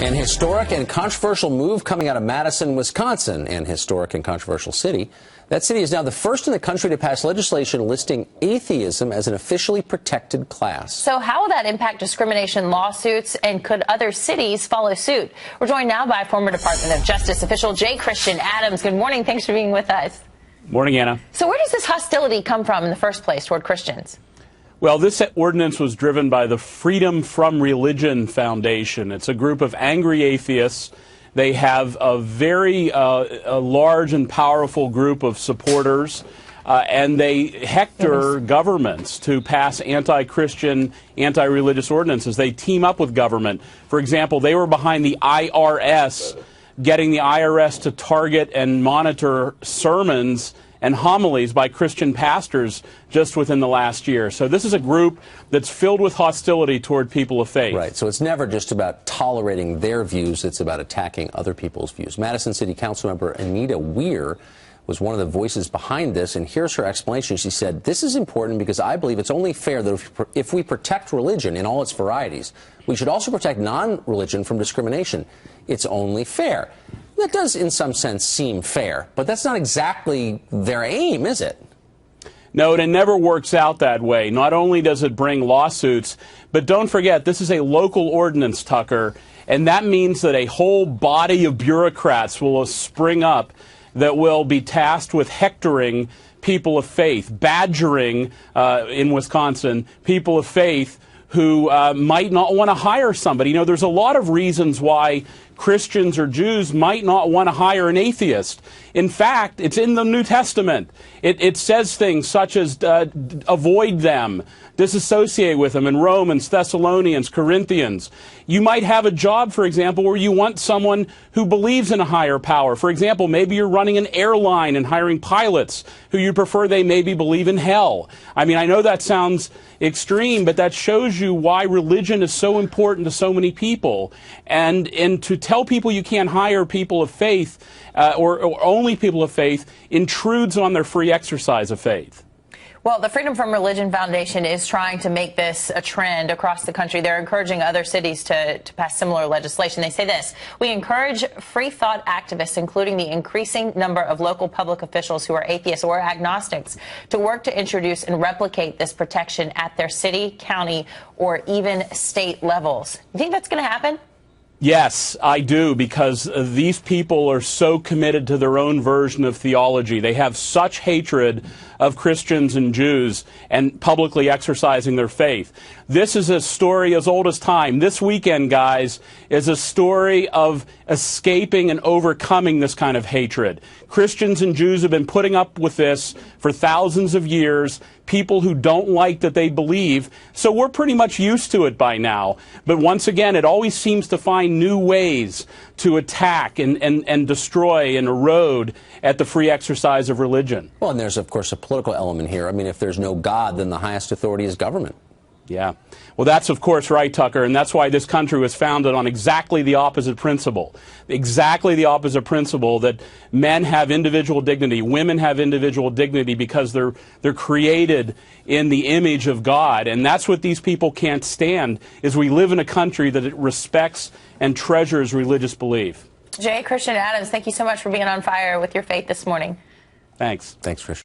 An historic and controversial move coming out of Madison, Wisconsin, an historic and controversial city. That city is now the first in the country to pass legislation listing atheism as an officially protected class. So how will that impact discrimination lawsuits, and could other cities follow suit? We're joined now by former Department of Justice official J. Christian Adams. Good morning. Thanks for being with us. Morning, Anna. So where does this hostility come from in the first place toward Christians? Well, this ordinance was driven by the Freedom from Religion Foundation. It's a group of angry atheists. They have a very large and powerful group of supporters, and they hector governments to pass anti-Christian, anti-religious ordinances. They team up with government. For example, they were behind the IRS, getting the IRS to target and monitor sermons and homilies by Christian pastors just within the last year. So this is a group that's filled with hostility toward people of faith. Right, so it's never just about tolerating their views, it's about attacking other people's views. Madison City Council member Anita Weir was one of the voices behind this, and here's her explanation. She said, "This is important because I believe it's only fair that if we protect religion in all its varieties, we should also protect non-religion from discrimination. It's only fair." That does, in some sense, seem fair, but that's not exactly their aim, is it? No, it never works out that way. Not only does it bring lawsuits, but don't forget, this is a local ordinance, Tucker, and that means that a whole body of bureaucrats will spring up that will be tasked with hectoring people of faith, badgering, in Wisconsin, people of faith who might not want to hire somebody. You know, there's a lot of reasons why Christians or Jews might not want to hire an atheist. In fact, it's in the New Testament. It says things such as avoid them, disassociate with them in Romans, Thessalonians, Corinthians. You might have a job, for example, where you want someone who believes in a higher power. For example, maybe you're running an airline and hiring pilots who you prefer they maybe believe in hell. I mean, I know that sounds extreme, but that shows you why religion is so important to so many people. And to tell people you can't hire people of faith or only people of faith intrudes on their free exercise of faith. Well, the Freedom from Religion Foundation is trying to make this a trend across the country. They're encouraging other cities to pass similar legislation. They say this: "We encourage free thought activists, including the increasing number of local public officials who are atheists or agnostics, to work to introduce and replicate this protection at their city, county, or even state levels." You think that's going to happen? Yes, I do, because these people are so committed to their own version of theology. They have such hatred of Christians and Jews and publicly exercising their faith. This is a story as old as time. This weekend, guys, is a story of escaping and overcoming this kind of hatred. Christians and Jews have been putting up with this for thousands of years. People who don't like that they believe. So we're pretty much used to it by now. But once again, it always seems to find new ways to attack and destroy and erode at the free exercise of religion. Well, and there's, of course, a political element here. I mean, if there's no God, then the highest authority is government. Yeah. Well, that's, of course, right, Tucker, and that's why this country was founded on exactly the opposite principle. Exactly the opposite principle, that men have individual dignity, women have individual dignity because they're created in the image of God. And that's what these people can't stand, is we live in a country that respects and treasures religious belief. J. Christian Adams, thank you so much for being on fire with your faith this morning. Thanks. Thanks, Christian.